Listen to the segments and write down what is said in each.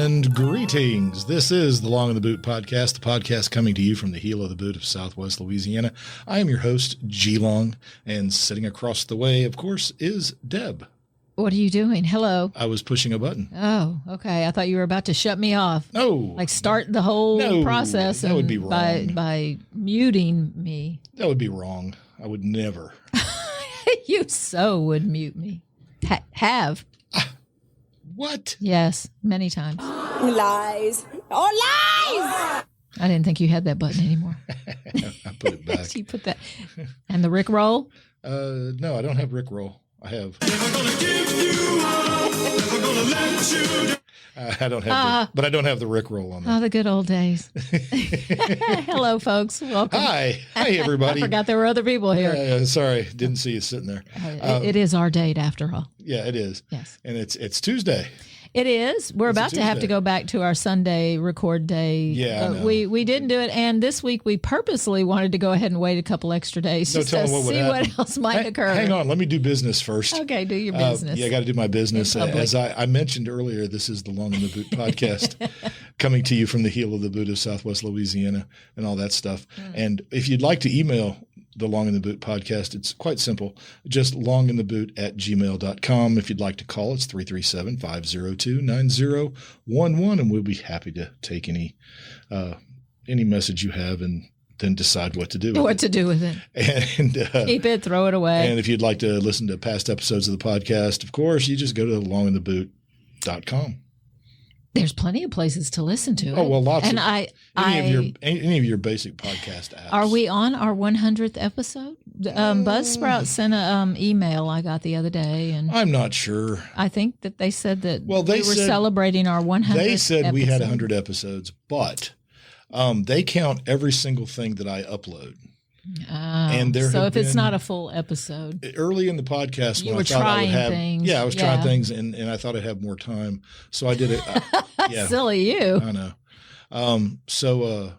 And greetings. This is the Long in the Boot podcast, the podcast coming to you from the heel of the boot of Southwest Louisiana. I am your host, G Long, and sitting across the way, of course, is Deb. What are you doing? Hello. I was pushing a button. Oh, okay. I thought you were about to shut me off. No. Like start the whole process. That would be wrong. By muting me. That would be wrong. I would never. You so would mute me. Have. What? Yes, many times. Lies. Oh, lies! I didn't think you had that button anymore. I put it back. You put that. And the Rick roll? No, I don't have Rick roll. I have. Never gonna give you up. Never gonna let you down. I don't have, but I don't have the Rick roll on there. Oh, the good old days. Hello, folks. Welcome. Hi, everybody. I forgot there were other people here. Sorry, didn't see you sitting there. It is our date, after all. Yeah, it is. Yes, and it's Tuesday. It is. We're about to have to go back to our Sunday record day. Yeah, we didn't do it, and this week we purposely wanted to go ahead and wait a couple extra days just to see what else might occur. Hang on, let me do business first. Okay, do your business. I got to do my business. As I mentioned earlier, this is the Long in the Boot podcast, coming to you from the heel of the boot of Southwest Louisiana and all that stuff. And if you'd like to email the Long in the Boot podcast, it's quite simple. Just longintheboot@gmail.com. If you'd like to call, it's 337-502-9011, and we'll be happy to take any message you have and then decide what to do with it. And keep it, throw it away. And if you'd like to listen to past episodes of the podcast, of course, you just go to longintheboot.com. There's plenty of places to listen to it. Oh, well, lots and of any of your basic podcast apps. Are we on our 100th episode? Buzzsprout sent an email I got the other day, and I'm not sure. I think that they said that we were celebrating our 100th. They said episode. We had 100 episodes, but they count every single thing that I upload. And there so if it's not a full episode, early in the podcast, you when were I thought trying I would have, things. I was trying things, and I thought I'd have more time, so I did it. Silly you! I know. So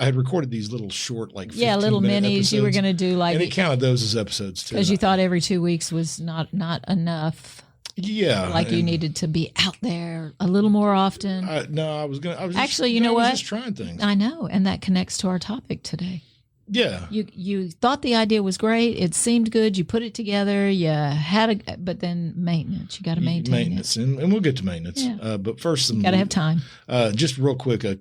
I had recorded these little short, like 15 little minute minis. episodes, You were going to do like, and it counted those as episodes too, because you thought every 2 weeks was not enough. Yeah, like you needed to be out there a little more often. I was actually, you know what? Just trying things. I know, and that connects to our topic today. Yeah. You thought the idea was great. It seemed good. You put it together. You had but then maintenance. You got to maintain maintenance, and we'll get to maintenance. Yeah. But first, got to have time. Just real quick, a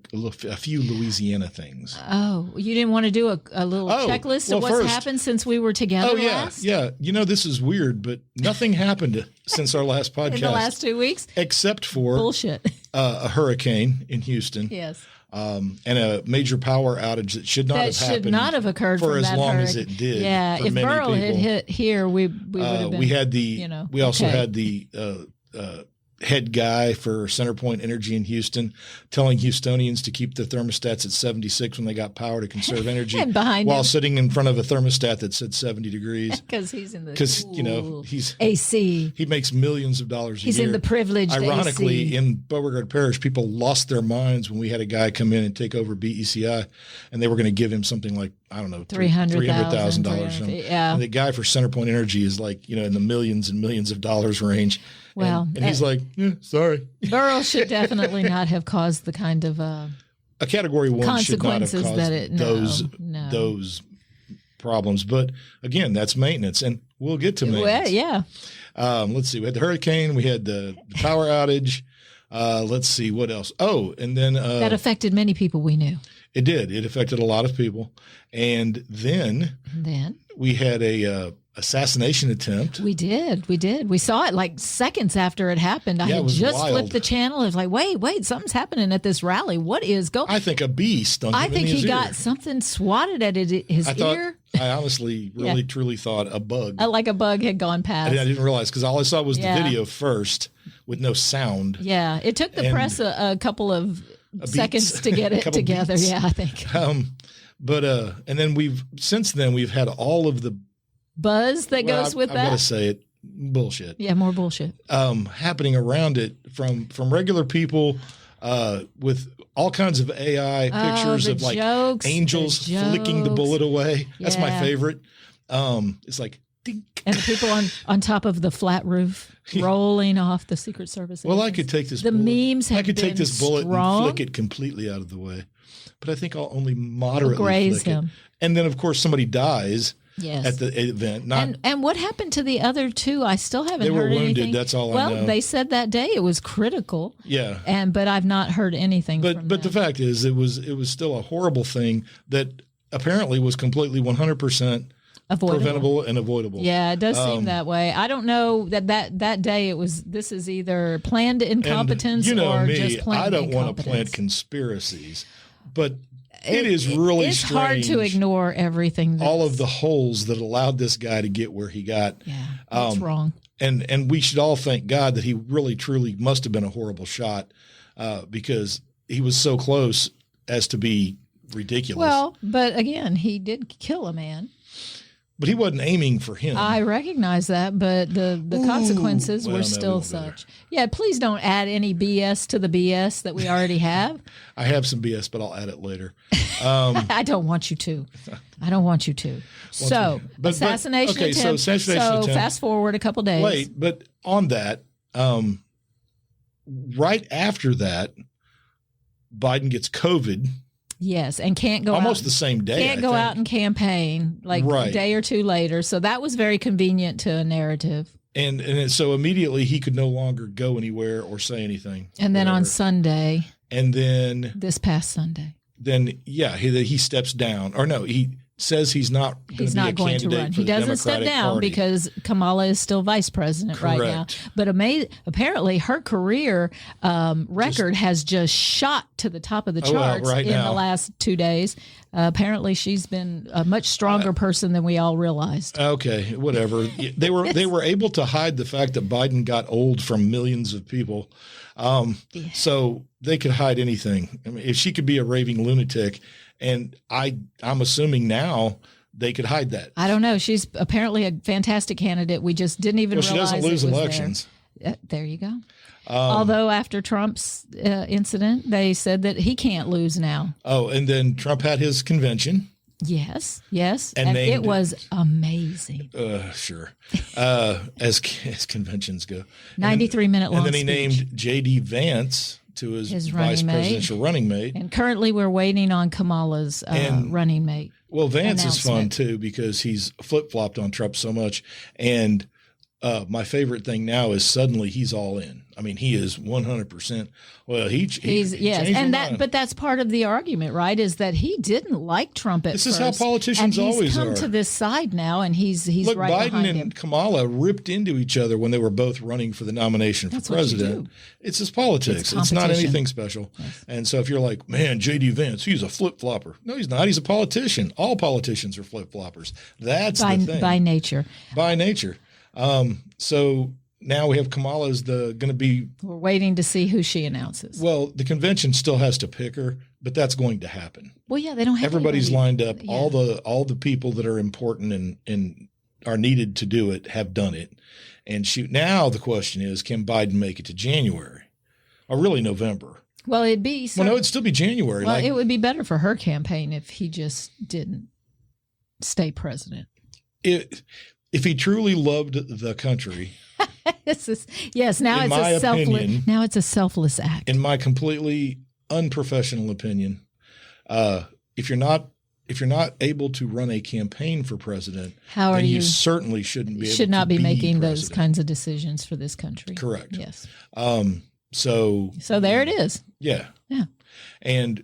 few Louisiana things. Oh, you didn't want to do a little checklist of what's happened since we were together last? Yeah. You know, this is weird, but nothing happened since our last podcast. In the last 2 weeks? Except for bullshit. A hurricane in Houston. Yes. And a major power outage that should not have happened. That should not have occurred for as long hurricane. as it did. Yeah, if Burl had hit here, we would have been. We had we also had the head guy for CenterPoint Energy in Houston telling Houstonians to keep the thermostats at 76 when they got power to conserve energy, and behind while him, sitting in front of a thermostat that said 70 degrees. Because he's in the he's AC. He makes millions of dollars a year. He's in the privileged Ironically, AC. in Beauregard Parish, people lost their minds when we had a guy come in and take over BECI, and they were going to give him something like, I don't know, $300,000. Yeah. And the guy for CenterPoint Energy is like, in the millions and millions of dollars range. Well, and he's like, sorry. Burl should definitely not have caused the kind of a Category 1 should not have caused those problems. But again, that's maintenance, and we'll get to maintenance. Well, yeah. Let's see. We had the hurricane. We had the power outage. Let's see what else. Oh, and then that affected many people we knew. It did. It affected a lot of people, and then we had a assassination attempt. We did. We saw it like seconds after it happened. I had just flipped the channel. It was like, wait, something's happening at this rally. What is going on? I think a bee stung him I think in his he ear. got something swatted at his ear. I honestly truly thought a bug. Like a bug had gone past. I didn't realize, because all I saw was the video first with no sound. Yeah. It took the press a couple of seconds to get it together. Beats. Yeah, I think. But then since then we've had all of the buzz that goes with that. I gotta say it, bullshit. Yeah, more bullshit. Happening around it from regular people, with all kinds of AI pictures of like angels flicking the bullet away. That's my favorite. It's like dink. And the people on top of the flat roof rolling off the Secret Service. Well, I could take this. The memes have I could take this bullet strong. and flick it completely out of the way, but I think I'll only moderately graze flick him. it. And then, of course, somebody dies. Yes. At the event. And what happened to the other two? I still haven't heard anything. They were wounded, that's all I know. Well, they said that day it was critical. Yeah. But I've not heard anything from them. But the fact is it was still a horrible thing that apparently was completely 100% preventable and avoidable. Yeah, it does seem that way. I don't know that day this is either planned incompetence or just planned I don't want to plant conspiracies, but it is really it's strange. Hard to ignore everything. All of the holes that allowed this guy to get where he got. Yeah, that's wrong. And we should all thank God that he really, truly must have been a horrible shot because he was so close as to be ridiculous. Well, but again, he did kill a man. But he wasn't aiming for him. I recognize that, but the consequences were still such. Yeah, please don't add any BS to the BS that we already have. I have some BS, but I'll add it later. I don't want you to. So, assassination attempt. So assassination attempt. Fast forward a couple days. Wait, but on that, right after that, Biden gets COVID. Yes, and can't go almost out, the same day. Can't go out and campaign a day or two later. So that was very convenient to a narrative. And so immediately he could no longer go anywhere or say anything. And then on Sunday. And then this past Sunday. Then he steps down, or no, he says he's not going to run. He doesn't step down because Kamala is still vice president right now. But apparently her career record has just shot to the top of the charts in the last 2 days. Apparently she's been a much stronger person than we all realized. Okay, whatever. They were able to hide the fact that Biden got old from millions of people. So they could hide anything. I mean, if she could be a raving lunatic, and I'm assuming now they could hide that. I don't know. She's apparently a fantastic candidate. We just didn't even realize she doesn't lose elections. There you go. Although after Trump's incident, they said that he can't lose now. Oh, and then Trump had his convention. Yes. And it was amazing. Sure. As conventions go. 93-minute long And then he named J.D. Vance to his vice presidential running mate. And currently we're waiting on Kamala's running mate. Well, Vance is fun, too, because he's flip-flopped on Trump so much. And my favorite thing now is suddenly he's all in. I mean, he is 100%. Well, he's and but that's part of the argument, right? Is that he didn't like Trump at first. This is how politicians always are. And he's come to this side now, and he's Look, right behind him. Biden and Kamala ripped into each other when they were both running for the nomination for president. It's just politics. It's not anything special. Yes. And so if you're like, man, J.D. Vance, he's a flip-flopper. No, he's not. He's a politician. All politicians are flip-floppers. That's the thing. By nature. By nature. So now we have Kamala's going to be. We're waiting to see who she announces. Well, the convention still has to pick her, but that's going to happen. Well, yeah, they don't have everybody's lined up. Yeah. All the people that are important and are needed to do it have done it. And now the question is, can Biden make it to January or really November? Well, it'd be. Well, no, it'd still be January. Well, it would be better for her campaign if he just didn't stay president. If he truly loved the country, now it's a selfless act. In my completely unprofessional opinion, if you're not able to run a campaign for president, then you certainly should not be making those kinds of decisions for this country. Correct. Yes. So there it is. Yeah. Yeah. And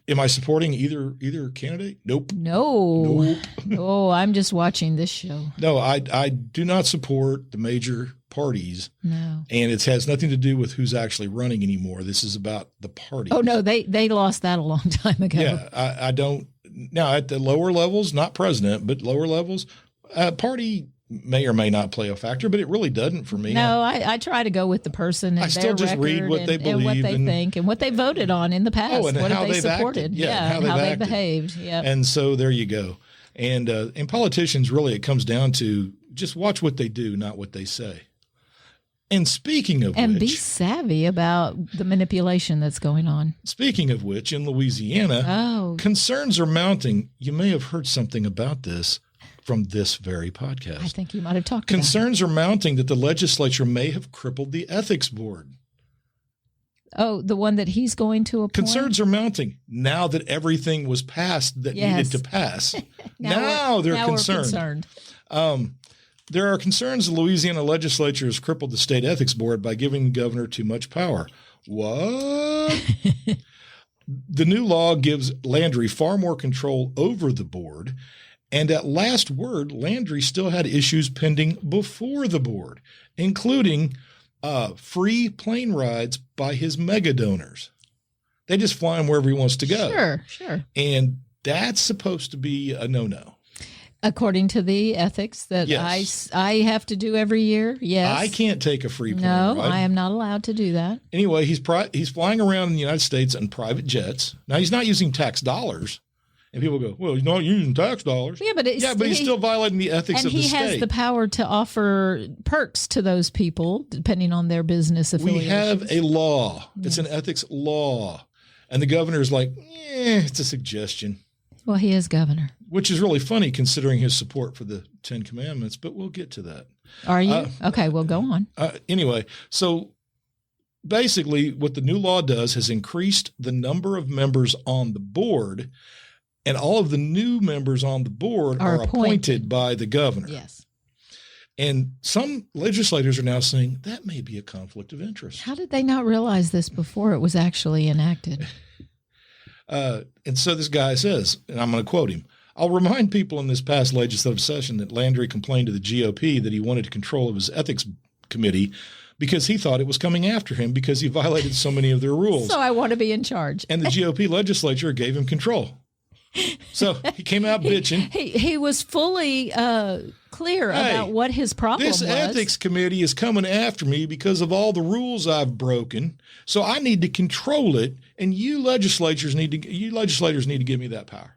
am I supporting either candidate? Nope. No. Oh, I'm just watching this show. No, I do not support the major parties. No. And it has nothing to do with who's actually running anymore. This is about the parties. Oh, no, they lost that a long time ago. Yeah, I don't. Now, at the lower levels, not president, but lower levels, party may or may not play a factor, but it really doesn't for me. No, I try to go with the person and I still just read what they believe and what they think and what they voted on in the past. Oh, and what how they supported. Acted. Yeah, and how they behaved. Yeah. And so there you go. And in politicians, really, it comes down to just watch what they do, not what they say. And speaking of be savvy about the manipulation that's going on. Speaking of which, in Louisiana, concerns are mounting. You may have heard something about this. from this very podcast. I think you might have talked Concerns are mounting that the legislature may have crippled the ethics board. Oh, the one that he's going to appoint? Concerns are mounting now that everything was passed that needed to pass. now they're concerned. There are concerns the Louisiana legislature has crippled the state ethics board by giving the governor too much power. What? The new law gives Landry far more control over the board. And at last word, Landry still had issues pending before the board, including free plane rides by his mega donors. They just fly him wherever he wants to go. Sure. And that's supposed to be a no-no. According to the ethics that I have to do every year, yes. I can't take a free plane ride. No, I am not allowed to do that. Anyway, he's flying around in the United States on private jets. Now, he's not using tax dollars. And people go, well, he's not using tax dollars. Yeah, but he's still violating the ethics of the state. And he has the power to offer perks to those people, depending on their business affiliations. We have a law. Yes. It's an ethics law. And the governor's like, it's a suggestion. Well, he is governor. Which is really funny considering his support for the 10 Commandments, but we'll get to that. Are you? Okay, well, go on. Anyway, so basically what the new law does has increased the number of members on the board. And all of the new members on the board are appointed by the governor. Yes. And some legislators are now saying that may be a conflict of interest. How did they not realize this before it was actually enacted? And so this guy says, and I'm going to quote him, I'll remind people in this past legislative session that Landry complained to the GOP that he wanted control of his ethics committee because he thought it was coming after him because he violated so many of their rules. So I want to be in charge. And the GOP legislature gave him control. So he came out bitching. He was fully clear about what his problem was. This ethics committee is coming after me because of all the rules I've broken. So I need to control it, and you legislators need to give me that power.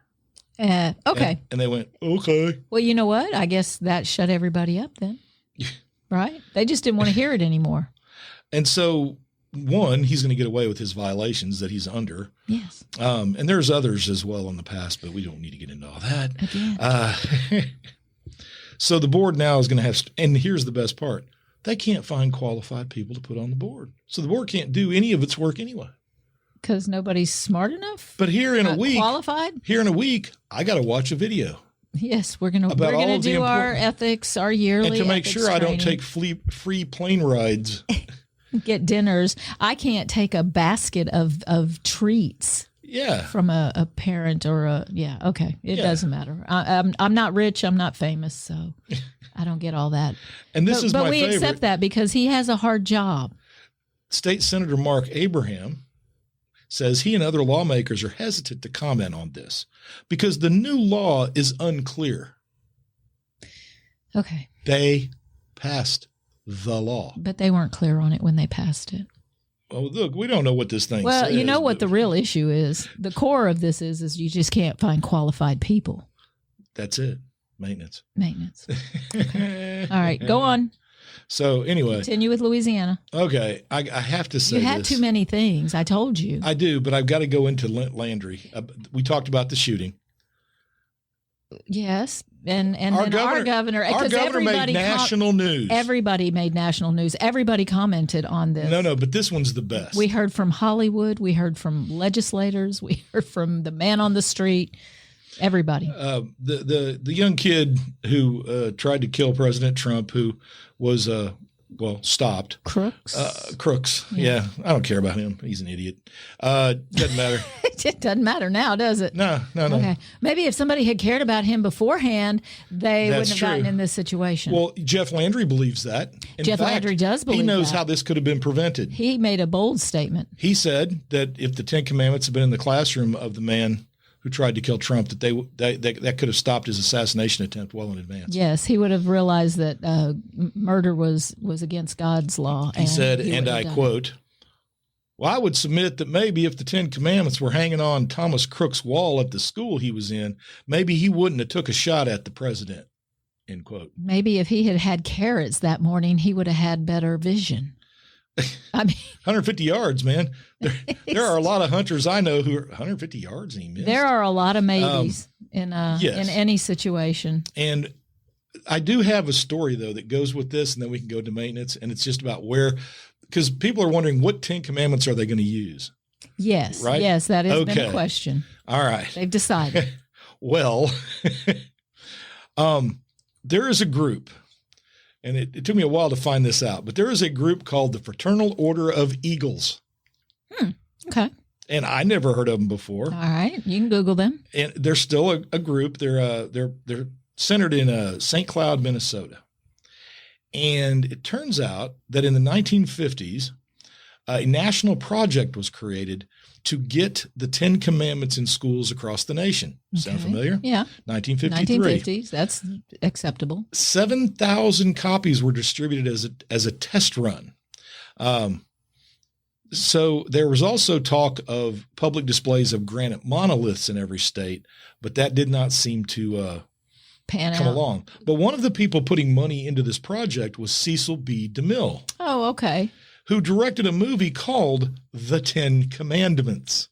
Okay. And they went, okay. Well, you know what? I guess that shut everybody up then. Right? They just didn't want to hear it anymore. And so one, he's going to get away with his violations that he's under. Yes. And there's others as well in the past, but we don't need to get into all that. Again. So the board now is going to have, and here's the best part, they can't find qualified people to put on the board. So the board can't do any of its work anyway. Because nobody's smart enough? But here in a week, I got to watch a video. Yes, we're going to do our ethics, our yearly and to make sure training. I don't take free plane rides. Get dinners. I can't take a basket of treats. Yeah. From a parent or okay. It doesn't matter. I'm not rich. I'm not famous, so I don't get all that. And this is my favorite. But we accept that because he has a hard job. State Senator Mark Abraham says he and other lawmakers are hesitant to comment on this because the new law is unclear. Okay. They passed the law. But they weren't clear on it when they passed it. Oh, look, we don't know what this thing says. Well, you know what the real issue is? The core of this is you just can't find qualified people. That's it. Maintenance. Okay. All right, go on. So anyway. Continue with Louisiana. Okay. I have to say you had too many things. I told you. I do, but I've got to go into Landry. We talked about the shooting. Yes. And our governor made national news. Everybody made national news. Everybody commented on this. No, but this one's the best. We heard from Hollywood. We heard from legislators. We heard from the man on the street. Everybody. The young kid who tried to kill President Trump, who was stopped. Crooks. Yeah. I don't care about him. He's an idiot. Doesn't matter. It doesn't matter now, does it? No. Okay. Maybe if somebody had cared about him beforehand, they wouldn't have gotten in this situation. Well, Jeff Landry believes that. In fact, Landry does believe he knows that. how this could have been prevented. He made a bold statement. He said that if the 10 Commandments had been in the classroom of the man who tried to kill Trump, that could have stopped his assassination attempt well in advance. Yes, he would have realized that murder was against God's law. He said, and I quote, "Well, I would submit that maybe if the 10 Commandments were hanging on Thomas Crook's wall at the school he was in, maybe he wouldn't have took a shot at the president," end quote. Maybe if he had had carrots that morning, he would have had better vision. I mean, 150 yards, man. There are a lot of hunters I know who are 150 yards and he missed. There are a lot of maybes in any situation. And I do have a story, though, that goes with this, and then we can go to maintenance. And it's just about because people are wondering what 10 commandments are they going to use? Yes. Right? Yes, that has been a question. All right. They've decided. Well, there is a group, and it took me a while to find this out, but there is a group called the Fraternal Order of Eagles. Okay. And I never heard of them before. All right. You can Google them. And they're still a group. They're centered in St. Cloud, Minnesota. And it turns out that in the 1950s, a national project was created to get the 10 Commandments in schools across the nation. Sound familiar? Yeah. 1953. 1950s. That's acceptable. 7,000 copies were distributed as a test run. So there was also talk of public displays of granite monoliths in every state, but that did not seem to come along. But one of the people putting money into this project was Cecil B. DeMille. Oh, okay. Who directed a movie called The 10 Commandments.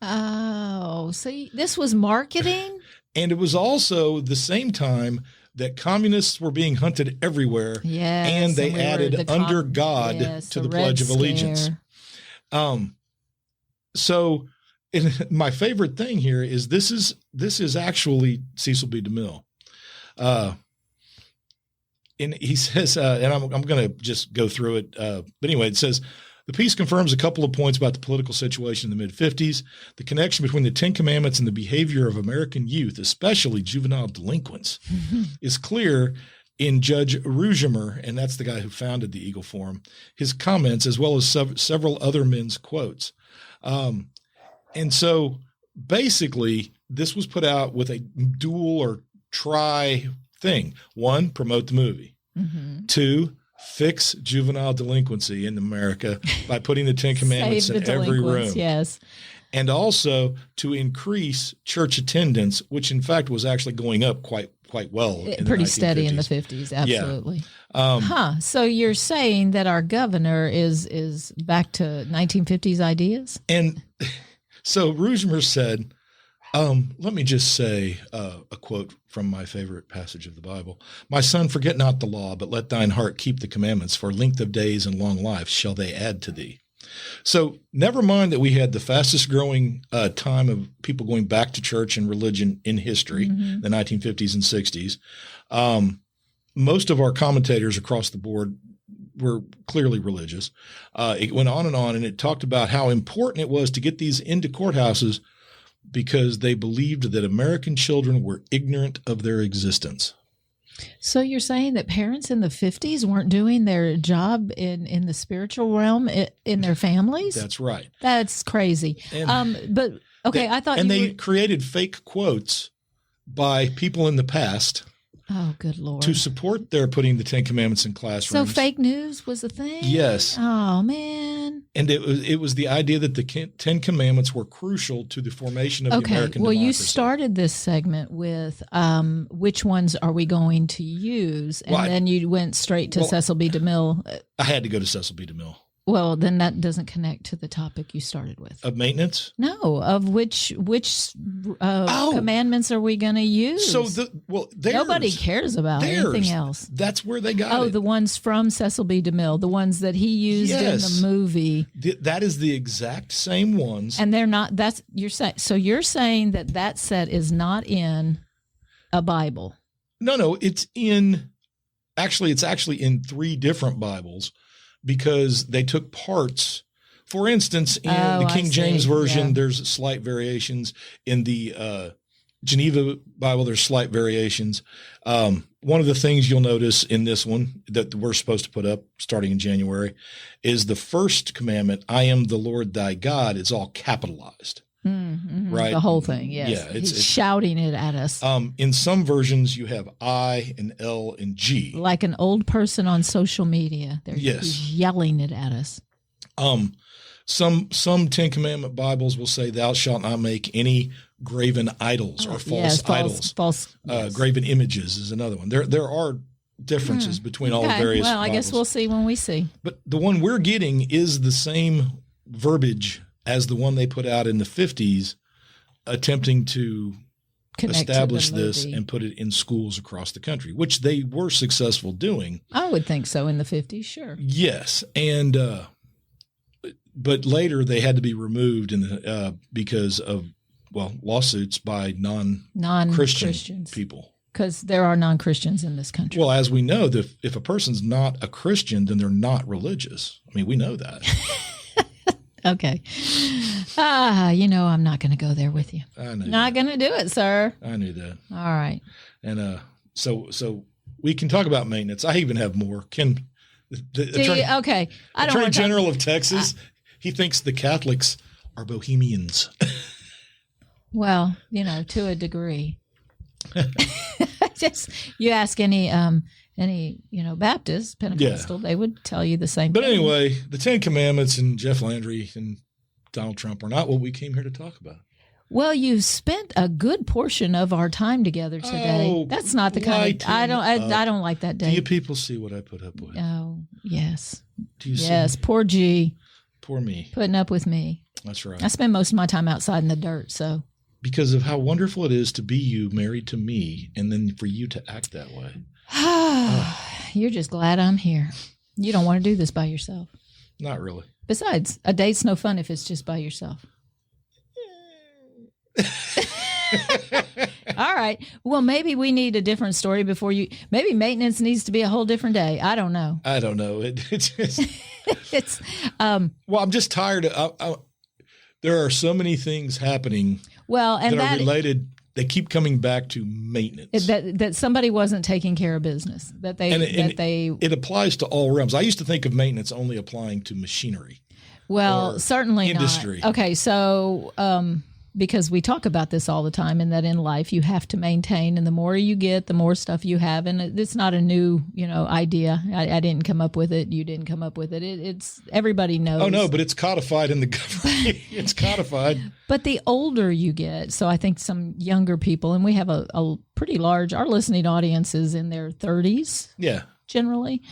Oh, see, this was marketing? And it was also the same time that communists were being hunted everywhere. Yes, and they added under God to the Pledge of Allegiance. So my favorite thing here is this is actually Cecil B. DeMille. And he says, and I'm going to just go through it. But anyway, it says, the piece confirms a couple of points about the political situation in the mid-50s. The connection between the 10 Commandments and the behavior of American youth, especially juvenile delinquents, is clear in Judge Rugemer, and that's the guy who founded the Eagle Forum, his comments, as well as several other men's quotes. And so basically, this was put out with a dual or tri thing. 1, promote the movie. 2, fix juvenile delinquency in America by putting the 10 Commandments in every room. Yes. And also to increase church attendance, which in fact was actually going up quite well. Pretty steady in the 50s. Absolutely. Yeah. So you're saying that our governor is back to 1950s ideas? And so Rugemer said, let me just say a quote from my favorite passage of the Bible. My son, forget not the law, but let thine heart keep the commandments, for length of days and long life shall they add to thee. So never mind that we had the fastest growing time of people going back to church and religion in history, the 1950s and 60s. Most of our commentators across the board were clearly religious. It went on, and it talked about how important it was to get these into courthouses because they believed that American children were ignorant of their existence. So you're saying that parents in the 50s weren't doing their job in the spiritual realm in their families? That's right. That's crazy. But okay, I thought they created fake quotes by people in the past. Oh, good Lord. To support their putting the 10 Commandments in classrooms. So fake news was a thing? Yes. Oh, man. And it was the idea that the 10 Commandments were crucial to the formation of the American democracy. You started this segment with which ones are we going to use? And then you went straight to Cecil B. DeMille. I had to go to Cecil B. DeMille. Well, then that doesn't connect to the topic you started with. Of maintenance? No, of which commandments are we going to use? So nobody cares about anything else. That's where they got it. Oh, the ones from Cecil B. DeMille, the ones that he used in the movie. That is the exact same ones. And they're not. You're saying that set is not in a Bible. No, it's in. Actually, it's actually in 3 different Bibles. Because they took parts. For instance, in the King James Version, there's slight variations. In the Geneva Bible, there's slight variations. One of the things you'll notice in this one that we're supposed to put up starting in January is the first commandment, I am the Lord thy God, is all capitalized. Right? The whole thing, yes. Yeah, it's shouting it at us. In some versions, you have I and L and G. Like an old person on social media. They're yelling it at us. Some 10 Commandment Bibles will say, thou shalt not make any graven idols or false idols. False. Graven images is another one. There are differences between all the various Well, I guess we'll see when we see. But the one we're getting is the same verbiage as the one they put out in the 50s, attempting to establish this and put it in schools across the country, which they were successful doing. I would think so in the 50s, sure. Yes. And but later they had to be removed because of, lawsuits by non-Christian people. Because there are non-Christians in this country. Well, as we know, if a person's not a Christian, then they're not religious. I mean, we know that. Okay. I'm not going to go there with you. I knew not going to do it, sir. I knew that. All right. And so we can talk about maintenance. I even have more. Ken, Attorney General of Texas, he thinks the Catholics are bohemians. Well, to a degree. Just you ask any Baptist, Pentecostal, they would tell you the same thing. But anyway, the Ten Commandments and Jeff Landry and Donald Trump are not what we came here to talk about. Well, you spent a good portion of our time together today. Oh, that's not the kind of I don't like that day. Do you people see what I put up with? Oh, yes. Do you see? Yes, poor G. Poor me. Putting up with me. That's right. I spend most of my time outside in the dirt, so. Because of how wonderful it is to be you married to me and then for you to act that way. You're just glad I'm here. You don't want to do this by yourself. Not really. Besides, a date's no fun if it's just by yourself. All right. Well, maybe we need a different story before you. Maybe maintenance needs to be a whole different day. I don't know. It's just. Well, I'm just tired. There are so many things happening. Well, and that are related. They keep coming back to maintenance. That somebody wasn't taking care of business. It applies to all realms. I used to think of maintenance only applying to machinery. Well, certainly industry. Not. Okay, so because we talk about this all the time, and that in life you have to maintain, and the more you get, the more stuff you have, and it's not a new idea. I didn't come up with it. You didn't come up with it. It's everybody knows. Oh no, but it's codified in the government. It's codified. But the older you get, so I think some younger people, and we have a pretty large, our listening audience is in their 30s. Yeah, generally.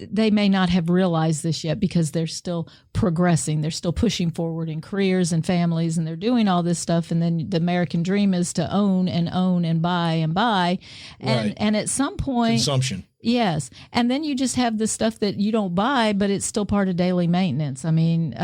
They may not have realized this yet because they're still progressing. They're still pushing forward in careers and families, and they're doing all this stuff. And then the American dream is to own and buy and buy. And, right. And at some point, consumption. Yes. And then you just have the stuff that you don't buy, but it's still part of daily maintenance. I mean,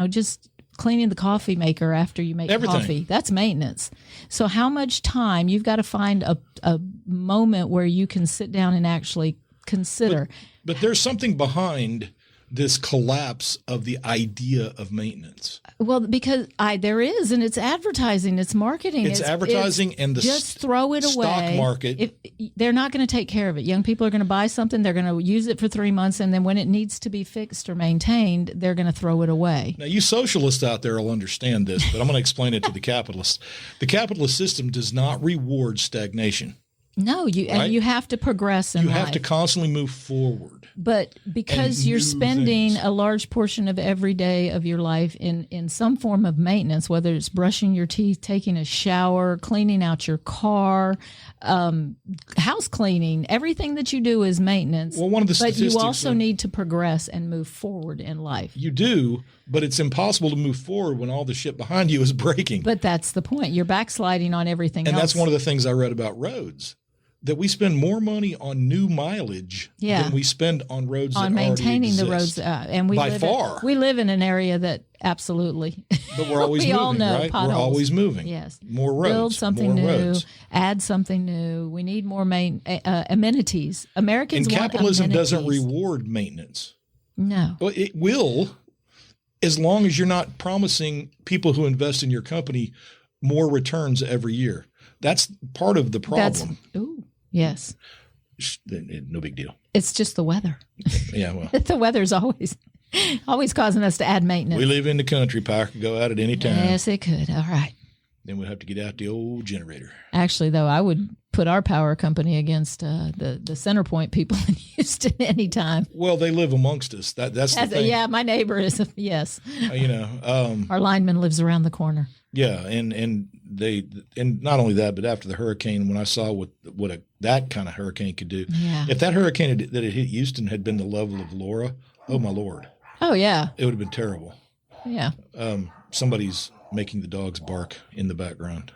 just cleaning the coffee maker after you make coffee. That's maintenance. So how much time you've got to find a moment where you can sit down and actually consider. But there's something behind this collapse of the idea of maintenance. Well, because there is, and it's advertising, it's marketing. It's advertising and the just throw it stock away. Market. They're not going to take care of it. Young people are going to buy something, they're going to use it for 3 months, and then when it needs to be fixed or maintained, they're going to throw it away. Now, you socialists out there will understand this, but I'm going to explain it to the capitalists. The capitalist system does not reward stagnation. No, and you have to progress in life. You have to constantly move forward. But because you're spending a large portion of every day of your life in some form of maintenance, whether it's brushing your teeth, taking a shower, cleaning out your car, house cleaning, everything that you do is maintenance. Well, one of the statistics. But you also need to progress and move forward in life. You do, but it's impossible to move forward when all the shit behind you is breaking. But that's the point. You're backsliding on everything else. And that's one of the things I read about roads. That we spend more money on new mileage than we spend on roads on that maintaining already the exist. roads, and we live in an area that absolutely. But we're always moving, all know, right? Potholes. We're always moving. Yes, more roads, build something more new, roads. Add something new. We need more amenities. Americans and want capitalism amenities. doesn't reward maintenance. No, well, it will, as long as you're not promising people who invest in your company more returns every year. That's part of the problem. Yes. No big deal. It's just the weather. Yeah, well. The weather's always causing us to add maintenance. We live in the country. Power could go out at any time. Yes, it could. All right. Then we'll have to get out the old generator. Actually, though, I would put our power company against the Centerpoint people in Houston anytime. Well, they live amongst us. That's the thing. Yeah, my neighbor is, yes. Our lineman lives around the corner. Yeah, and and not only that, but after the hurricane, when I saw what that kind of hurricane could do, if that hurricane that had hit Houston had been the level of Laura, oh my Lord. Oh yeah. It would have been terrible. Yeah. Somebody's making the dogs bark in the background.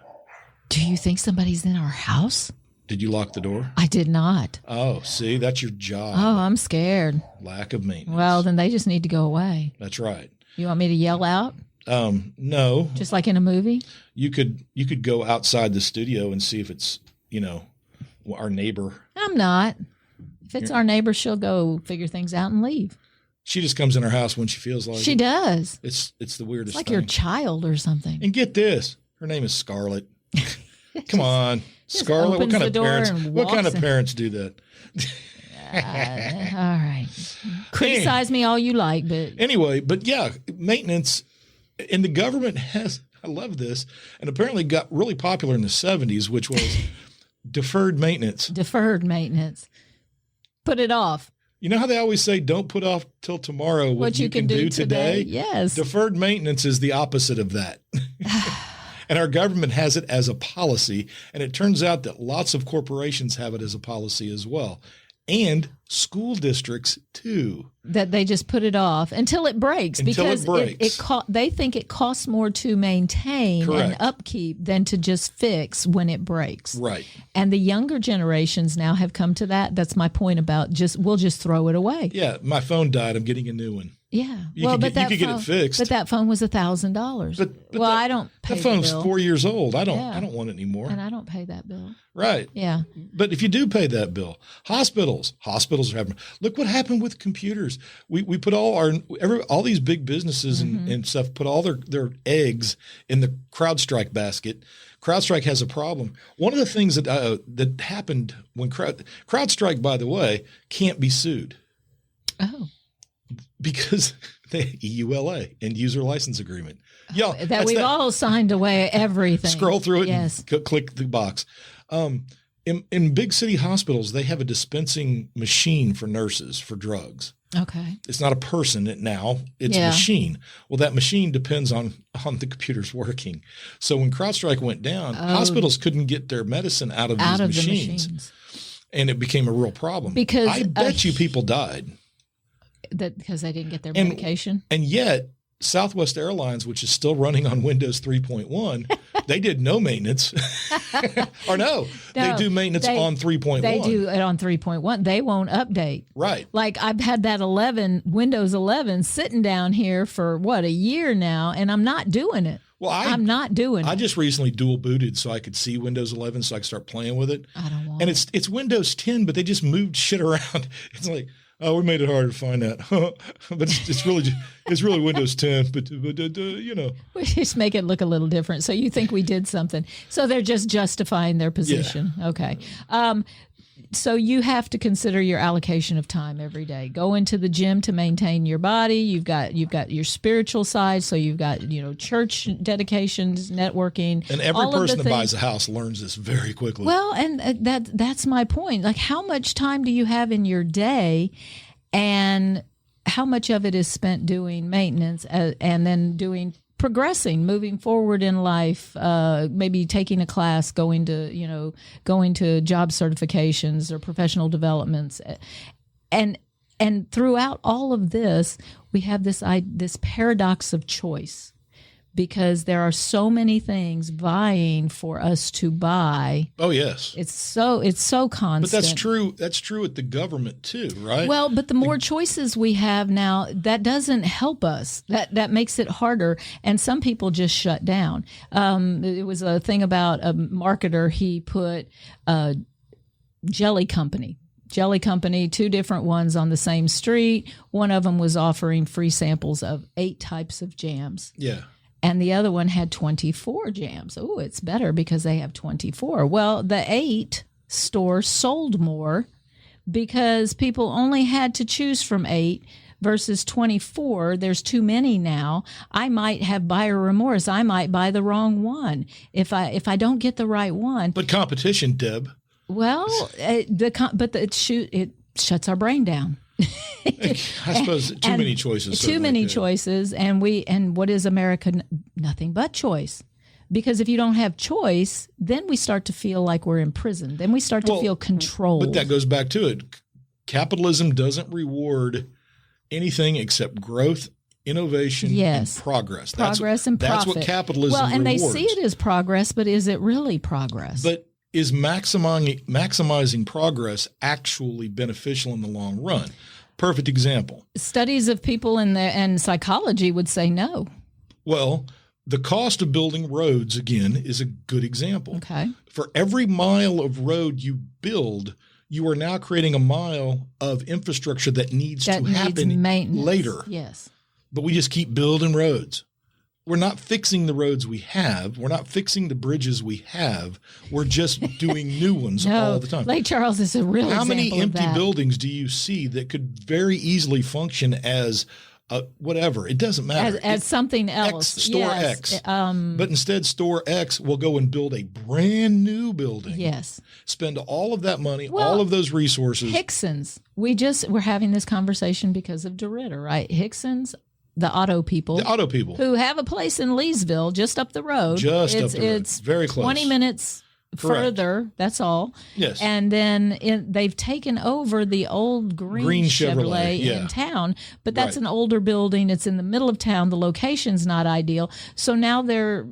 Do you think somebody's in our house? Did you lock the door? I did not. Oh, see, that's your job. Oh, I'm scared. Lack of maintenance. Well, then they just need to go away. That's right. You want me to yell out? No. Just like in a movie? You could go outside the studio and see if it's, our neighbor. I'm not. If it's our neighbor, she'll go figure things out and leave. She just comes in her house when she feels like she does. It's the weirdest like thing. Your child or something. And get this. Her name is Scarlett. Come on. Scarlett, what kind of parents do that? All right. Criticize me all you like, but anyway, maintenance, and the government has, I love this, and apparently got really popular in the 70s, which was deferred maintenance. Deferred maintenance. Put it off. You know how they always say, don't put off till tomorrow what you can do today? Yes. Deferred maintenance is the opposite of that. And our government has it as a policy, and it turns out that lots of corporations have it as a policy as well, and school districts too. That they just put it off until it breaks because they think it costs more to maintain and upkeep than to just fix when it breaks. Right. And the younger generations now have come to that. That's my point about we'll just throw it away. Yeah, my phone died. I'm getting a new one. Yeah, you could get it fixed. But that phone was $1,000. But I don't pay that phone's the bill. 4 years old. I don't want it anymore. And I don't pay that bill. Right. Yeah. But if you do pay that bill, hospitals are having. Look what happened with computers. We put all these big businesses and stuff put all their eggs in the CrowdStrike basket. CrowdStrike has a problem. One of the things that happened when CrowdStrike, by the way, can't be sued. Oh. Because the U.S.A. end user license agreement. Yeah, that we've all signed away everything. Scroll through it and click the box. In big city hospitals, they have a dispensing machine for nurses for drugs. Okay. It's not a person now, it's a machine. Well, that machine depends on the computers working. So when CrowdStrike went down, hospitals couldn't get their medicine out of these machines. And it became a real problem. Because I bet you people died. Because they didn't get their medication? And yet, Southwest Airlines, which is still running on Windows 3.1, they did no maintenance. They do maintenance on 3.1. They do it on 3.1. They won't update. Right. Like I've had that Windows 11 sitting down here for, a year now, and I'm not doing it. Well, I'm not doing it. I just recently dual booted so I could see Windows 11 so I could start playing with it. I don't want it. And it's Windows 10, but they just moved shit around. It's like, oh, we made it hard to find that, but it's really Windows 10. But we just make it look a little different. So you think we did something? So they're just justifying their position. Yeah. Okay. So you have to consider your allocation of time every day. Go into the gym to maintain your body. You've got your spiritual side. So you've got church dedications, networking, and every person that buys a house learns this very quickly. Well, and that's my point. Like, how much time do you have in your day, and how much of it is spent doing maintenance and then progressing, moving forward in life, maybe taking a class, going to job certifications or professional developments. And throughout all of this, we have this paradox of choice, because there are so many things vying for us to buy. Oh, yes. It's so constant. But that's true. That's true at the government too, right? Well, but the more choices we have now, that doesn't help us. That makes it harder. And some people just shut down. It was a thing about a marketer. He put jelly company, 2 different ones on the same street. One of them was offering free samples of 8 types of jams. Yeah. And the other one had 24 jams. Oh, it's better because they have 24. Well, the 8 store sold more because people only had to choose from 8 versus 24. There's too many now. I might have buyer remorse. I might buy the wrong one if I don't get the right one. But competition, Deb. Well, it shuts our brain down. I suppose too many choices. Too many choices, and what is America? Nothing but choice. Because if you don't have choice, then we start to feel like we're in prison. Then we start to feel controlled. But that goes back to it. Capitalism doesn't reward anything except growth, innovation, and progress. Progress and profit. That's what capitalism rewards. Well, and they see it as progress, but is it really progress? But is maximizing progress actually beneficial in the long run? Perfect example. Studies of people and psychology would say no. Well, the cost of building roads, again, is a good example. Okay. For every mile of road you build, you are now creating a mile of infrastructure that needs to happen later. Yes. But we just keep building roads. We're not fixing the roads we have. We're not fixing the bridges we have. We're just doing new ones all the time. Lake Charles is a real example of that. How many empty buildings do you see that could very easily function as whatever? It doesn't matter. As something else. Store X. But instead, Store X will go and build a brand new building. Yes. Spend all of that money, all of those resources. Hickson's. We're having this conversation because of DeRidder, right? Hickson's. The auto people who have a place in Leesville just up the road. It's very close. 20 minutes further. That's all. Yes. And then they've taken over the old green Chevrolet in town, but that's an older building. It's in the middle of town. The location's not ideal. So now they're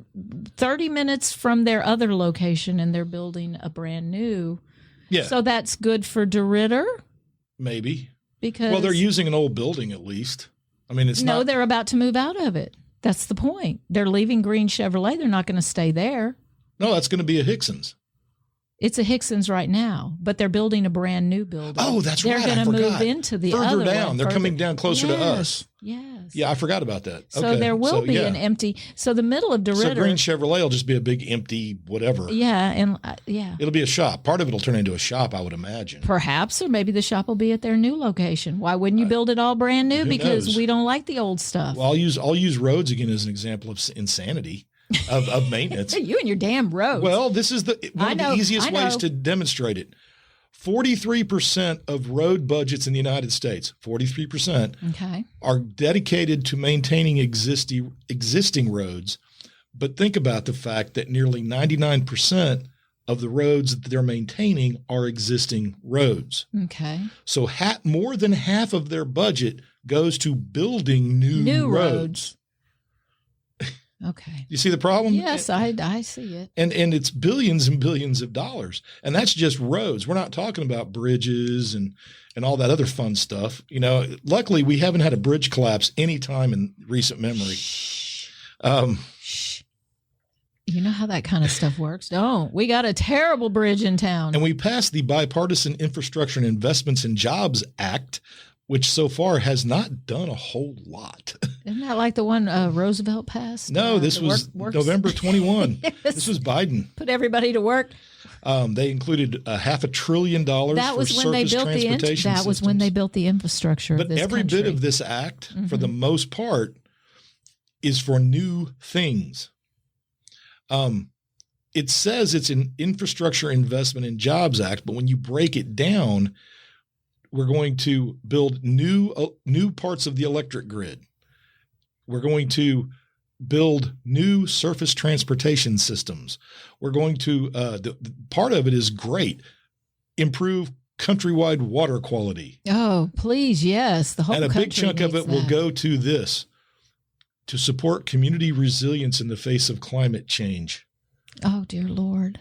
30 minutes from their other location and they're building a brand new. Yeah. So that's good for DeRidder? Maybe. Because they're using an old building at least. I mean, they're about to move out of it. That's the point. They're leaving Green Chevrolet. They're not going to stay there. No, that's going to be a Hickson's. It's a Hickson's right now, but they're building a brand new building. Oh, that's right. They're going to move into the other further down. one. They're coming down closer to us. Yes. Yeah, I forgot about that. So there will be an empty. So the middle of DeRidder. So Green Chevrolet will just be a big empty whatever. Yeah, and it'll be a shop. Part of it will turn into a shop, I would imagine. Perhaps, or maybe the shop will be at their new location. Why wouldn't you build it all brand new? Because we don't like the old stuff. Well, I'll use roads again as an example of insanity. Of maintenance. You and your damn roads. Well, this is one of the easiest ways to demonstrate it. 43% of road budgets in the United States, 43%, are dedicated to maintaining existing roads. But think about the fact that nearly 99% of the roads that they're maintaining are existing roads. Okay. So more than half of their budget goes to building new roads. Okay. You see the problem? Yes, I see it. And it's billions and billions of dollars. And that's just roads. We're not talking about bridges and all that other fun stuff. Luckily we haven't had a bridge collapse any time in recent memory. You know how that kind of stuff works? We got a terrible bridge in town. And we passed the Bipartisan Infrastructure and Investments in Jobs Act, which so far has not done a whole lot. Isn't that like the one Roosevelt passed? No, this was November 21. This was Biden. Put everybody to work. They included $500 billion for surface transportation That was when they built the infrastructure of this every country. bit of this act, for the most part, is for new things. It says it's an Infrastructure Investment and Jobs Act, but when you break it down, we're going to build new parts of the electric grid. We're going to build new surface transportation systems. We're going to part of it is great. Improve countrywide water quality. Oh, please, yes. The whole country. And a big chunk of it will go to this, to support community resilience in the face of climate change. Oh, dear Lord.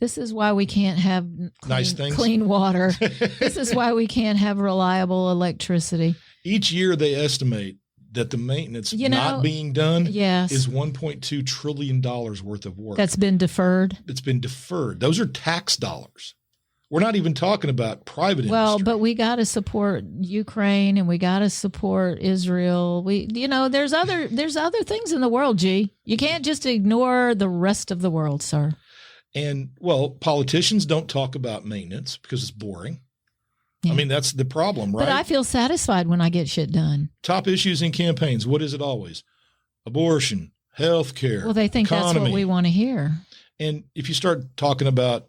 This is why we can't have clean water. This is why we can't have reliable electricity. Each year they estimate that the maintenance not being done is $1.2 trillion worth of work. That's been deferred? It's been deferred. Those are tax dollars. We're not even talking about private industry. Well, but we got to support Ukraine and we got to support Israel. There's other things in the world, G. You can't just ignore the rest of the world, sir. And, politicians don't talk about maintenance because it's boring. Yeah. I mean, that's the problem, right? But I feel satisfied when I get shit done. Top issues in campaigns. What is it always? Abortion, health care, Well, they think economy. That's what we want to hear. And if you start talking about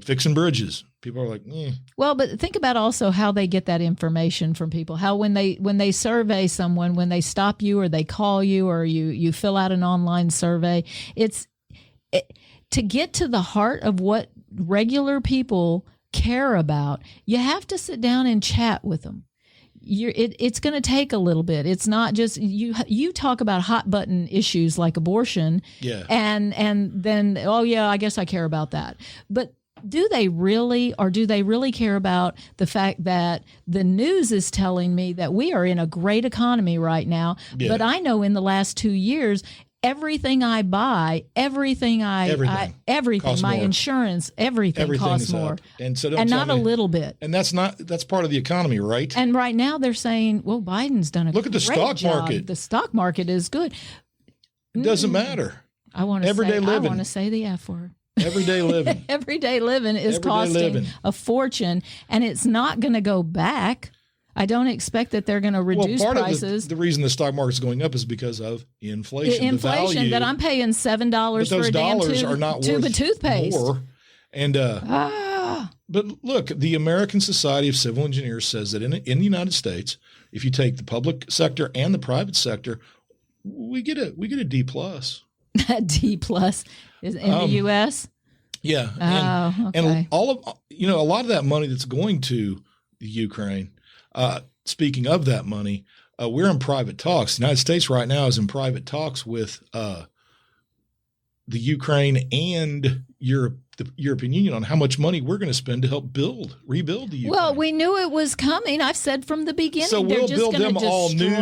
fixing bridges. People are like, Well, but think about also how they get that information from people. How when they survey someone, when they stop you or they call you or you fill out an online survey, to get to the heart of what regular people care about, you have to sit down and chat with them. It's going to take a little bit. It's not just you talk about hot button issues like abortion, and then I guess I care about that. But do they really care about the fact that the news is telling me that we are in a great economy right now? Yeah. But I know in the last 2 years, everything I buy, everything, my more. insurance, everything costs more. And so not a little bit. And that's part of the economy, right? And right now they're saying, well, Biden's done a look at the stock market. The stock market is good. It doesn't matter. I want to say the F word. Everyday living. Everyday living is costing a fortune, and it's not going to go back. I don't expect that they're going to reduce prices. Of the reason the stock market is going up is because of inflation. Inflation that I'm paying $7 for a damn tube of toothpaste. More. And but look, the American Society of Civil Engineers says that in the United States, if you take the public sector and the private sector, we get a D plus. A D plus is in the U.S. Yeah. Okay. And all of a lot of that money that's going to the Ukraine. Speaking of that money, we're in private talks. The United States right now is in private talks with the Ukraine and the European Union on how much money we're going to spend to help rebuild the Ukraine. Well, we knew it was coming. I've said from the beginning. So we'll build them all new.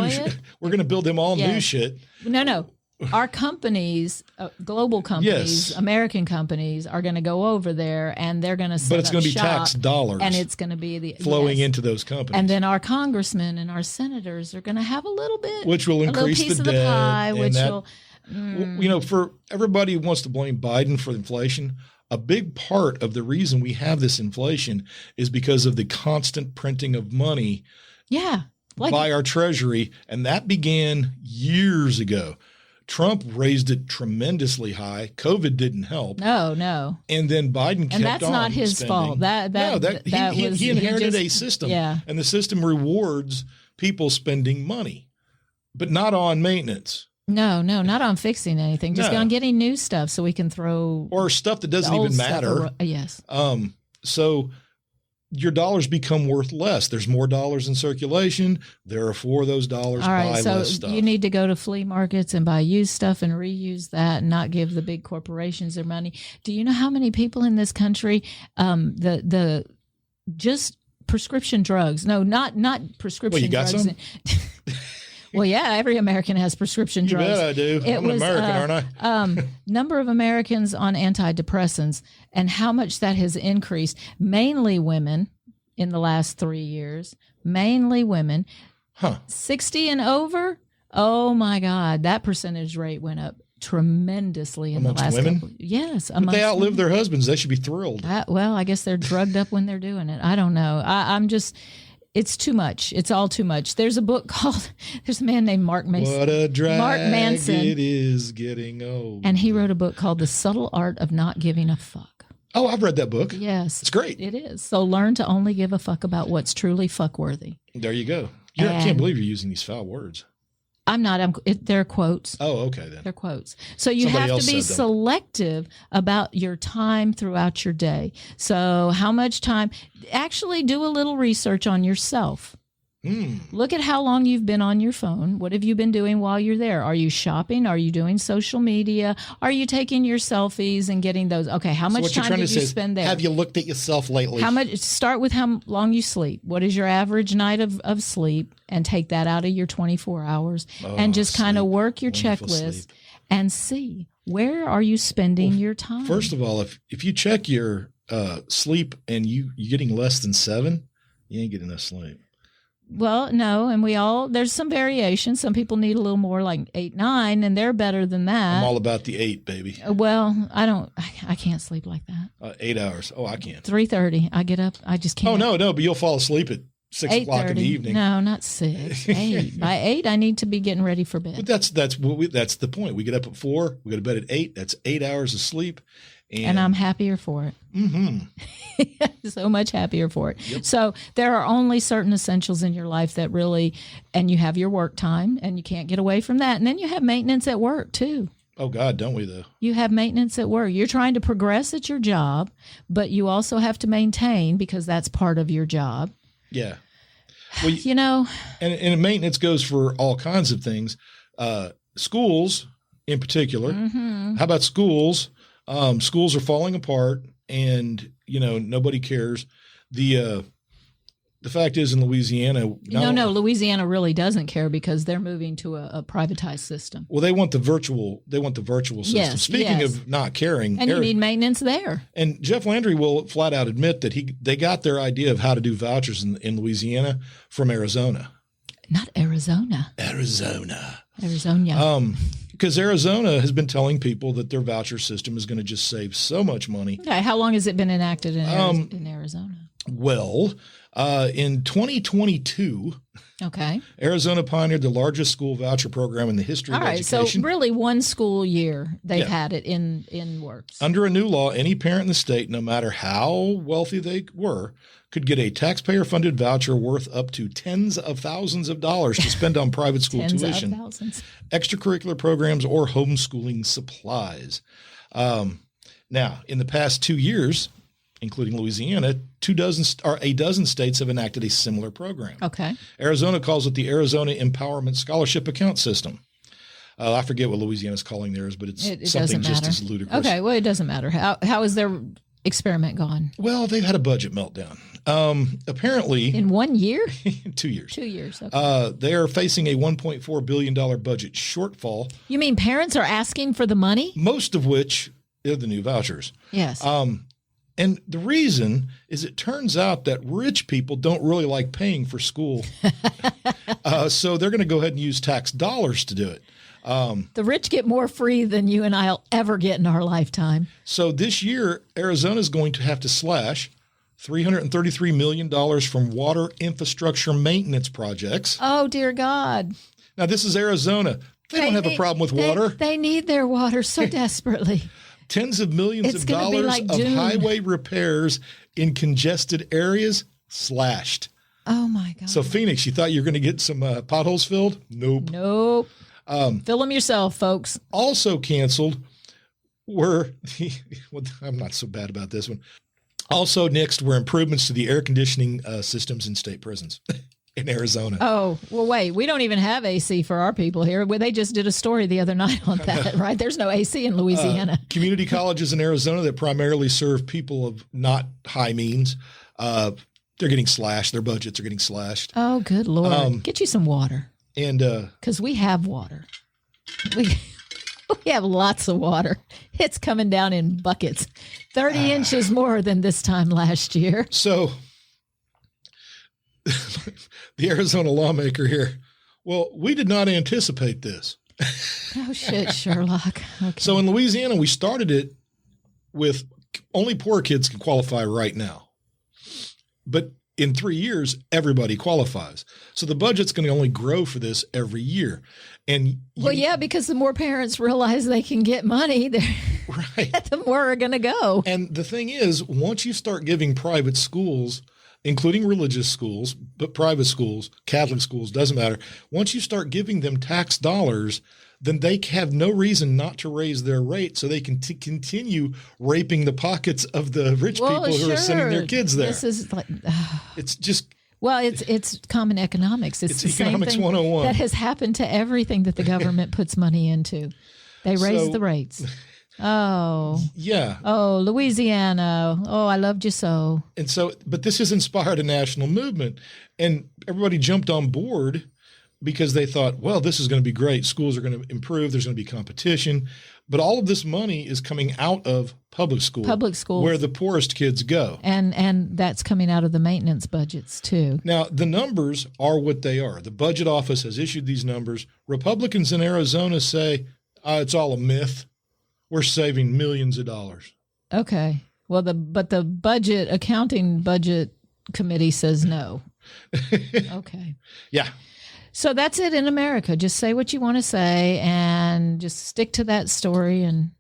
We're going to build them all new shit. No. Our companies, global companies, American companies, are going to go over there and they're going to set up shop. But it's going to be tax dollars. And it's going to be flowing into those companies. And then our congressmen and our senators are going to have a little bit. Which will increase piece the of debt. The pie, which will. For everybody who wants to blame Biden for inflation, a big part of the reason we have this inflation is because of the constant printing of money by our Treasury. And that began years ago. Trump raised it tremendously high. COVID didn't help. No. And then Biden kept on. And that's not his spending. fault. He inherited a system. Yeah. And the system rewards people spending money, but not on maintenance. No, not on fixing anything. Just on getting new stuff so we can throw. Or stuff that doesn't even matter. Yes. So your dollars become worth less. There's more dollars in circulation. Therefore, those dollars buy less stuff. You need to go to flea markets and buy used stuff and reuse that and not give the big corporations their money. Do you know how many people in this country, just prescription drugs? No, not prescription drugs. Well, you got some? Well, yeah, every American has prescription drugs. You bet I do. I'm an American, aren't I? Number of Americans on antidepressants and how much that has increased. Mainly women in the last 3 years. Mainly women. 60 and over. Oh my God, that percentage rate went up tremendously in the last women? couple. Yes, but they outlive their husbands. They should be thrilled. Well, I guess they're drugged up when they're doing it. I don't know. I'm just. It's too much. It's all too much. There's a book called, there's a man named Mark Mason. What a drag Mark Manson, it is getting old. And he wrote a book called The Subtle Art of Not Giving a Fuck. Oh, I've read that book. Yes. It's great. It is. So learn to only give a fuck about what's truly fuck-worthy. There you go. I can't believe you're using these foul words. I'm not. They're quotes. Oh, okay then. They're quotes. So you have to be selective about your time throughout your day. So how much time? Actually do a little research on yourself. Look at how long you've been on your phone. What have you been doing while you're there? Are you shopping? Are you doing social media? Are you taking your selfies and getting those? Okay, how much time did you spend there? Have you looked at yourself lately? Start with how long you sleep. What is your average night of sleep? And take that out of your 24 hours and just kind of work your checklist and see where are you spending your time. First of all, if you check your sleep and you're getting less than 7, you ain't getting enough sleep. Well, no, and there's some variation. Some people need a little more, like 8, 9, and they're better than that. I'm all about the 8, baby. Well, I can't sleep like that. 8 hours. Oh, I can't. 3:30, I get up. I just can't. Oh, no, but you'll fall asleep at 6 o'clock in the evening. No, not 6. 8. By 8, I need to be getting ready for bed. But that's the point. We get up at 4. We go to bed at 8. That's 8 hours of sleep. And I'm happier for it. Mm-hmm. So much happier for it. Yep. So there are only certain essentials in your life that really, and you have your work time and you can't get away from that. And then you have maintenance at work too. Oh God, don't we though? You have maintenance at work. You're trying to progress at your job, but you also have to maintain because that's part of your job. Yeah. Well, you know, and maintenance goes for all kinds of things. Schools in particular. Mm-hmm. How about schools? Schools are falling apart and, nobody cares. The fact is in Louisiana. No, Louisiana really doesn't care because they're moving to a privatized system. Well, they want the virtual system. Yes, Speaking of not caring. And you need maintenance there. And Jeff Landry will flat out admit that they got their idea of how to do vouchers in Louisiana from Arizona. Not Arizona. Arizona. Because Arizona has been telling people that their voucher system is going to just save so much money. Okay, how long has it been enacted in Arizona? Well, in 2022, okay, Arizona pioneered the largest school voucher program in the history of education. All right, so really one school year they've had it in works. Under a new law, any parent in the state, no matter how wealthy they were, could get a taxpayer-funded voucher worth up to tens of thousands of dollars to spend on private school tuition, extracurricular programs, or homeschooling supplies. Now, in the past 2 years, including Louisiana, a dozen states have enacted a similar program. Okay. Arizona calls it the Arizona Empowerment Scholarship Account System. I forget what Louisiana's calling theirs, but it's something just as ludicrous. Okay, well, it doesn't matter. How is their experiment gone? Well, they've had a budget meltdown. Apparently, in 1 year? 2 years. 2 years. Okay. They are facing a $1.4 billion budget shortfall. You mean parents are asking for the money? Most of which are the new vouchers. Yes. And the reason is it turns out that rich people don't really like paying for school. So they're going to go ahead and use tax dollars to do it. The rich get more free than you and I'll ever get in our lifetime. So this year, Arizona is going to have to slash $333 million from water infrastructure maintenance projects. Oh, dear God. Now, this is Arizona. They don't have a problem with water. They need their water so desperately. Tens of millions of dollars of highway repairs in congested areas slashed. Oh, my God. So, Phoenix, you thought you were going to get some potholes filled? Nope. Fill them yourself, folks. Also canceled were, I'm not so bad about this one. Also next were improvements to the air conditioning systems in state prisons in Arizona. Oh, well, wait, we don't even have AC for our people here. Well, they just did a story the other night on that, right? There's no AC in Louisiana. Community colleges in Arizona that primarily serve people of not high means, they're getting slashed. Their budgets are getting slashed. Oh, good Lord. Get you some water. And because we have water. We have lots of water. It's coming down in buckets, 30 inches more than this time last year. So the Arizona lawmaker here, well, we did not anticipate this. Oh, shit, Sherlock. Okay. So in Louisiana, we started it with only poor kids can qualify right now. But in 3 years, everybody qualifies. So the budget's going to only grow for this every year. And well, yeah, because the more parents realize they can get money, right, the more are going to go. And the thing is, once you start giving private schools, including religious schools, but private schools, Catholic schools, doesn't matter. Once you start giving them tax dollars, then they have no reason not to raise their rate so they can continue raping the pockets of the rich people who are sending their kids there. This is like, it's just. Well, it's common economics. It's the economics same thing 101. that has happened to everything that the government puts money into. They raise the rates. Oh. Yeah. Oh, Louisiana. Oh, I loved you so. And so, but this has inspired a national movement, and everybody jumped on board because they thought, well, this is going to be great. Schools are going to improve. There's going to be competition. But all of this money is coming out of public schools, where the poorest kids go. And that's coming out of the maintenance budgets, too. Now, the numbers are what they are. The budget office has issued these numbers. Republicans in Arizona say it's all a myth. We're saving millions of dollars. Okay. Well, but the accounting budget committee says no. Okay. Yeah. So that's it in America. Just say what you want to say and just stick to that story, and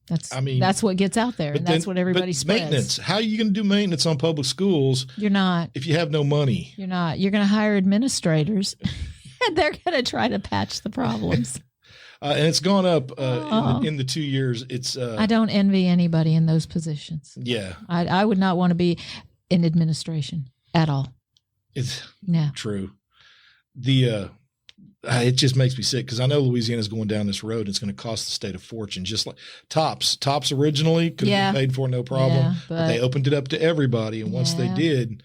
that's what gets out there, and that's what everybody spreads. Maintenance. How are you going to do maintenance on public schools? You're not. If you have no money. You're not. You're going to hire administrators, and they're going to try to patch the problems. And it's gone up in the 2 years. It's. I don't envy anybody in those positions. Yeah. I would not want to be in administration at all. It's true. It just makes me sick because I know Louisiana's going down this road and it's going to cost the state a fortune. Just like Tops originally could have been paid for no problem, but they opened it up to everybody. And once they did,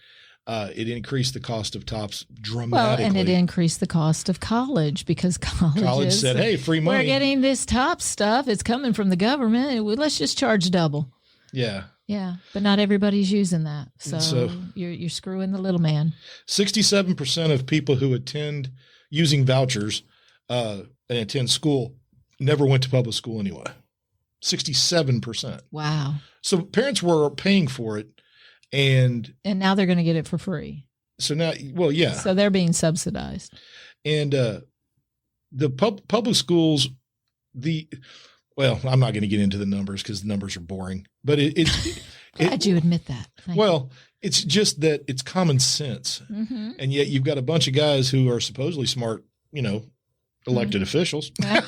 it increased the cost of Tops dramatically. Well, and it increased the cost of college because college said, hey, free money. We're getting this Tops stuff. It's coming from the government. Let's just charge double. Yeah. Yeah, but not everybody's using that. So you're screwing the little man. 67% of people who attend using vouchers and attend school never went to public school anyway. 67%. Wow. So parents were paying for it, and now they're going to get it for free. So now, yeah. So they're being subsidized. And the public schools, I'm not going to get into the numbers because the numbers are boring, but glad you admit that. It's just that it's common sense. Mm-hmm. And yet you've got a bunch of guys who are supposedly smart, elected officials. Yeah.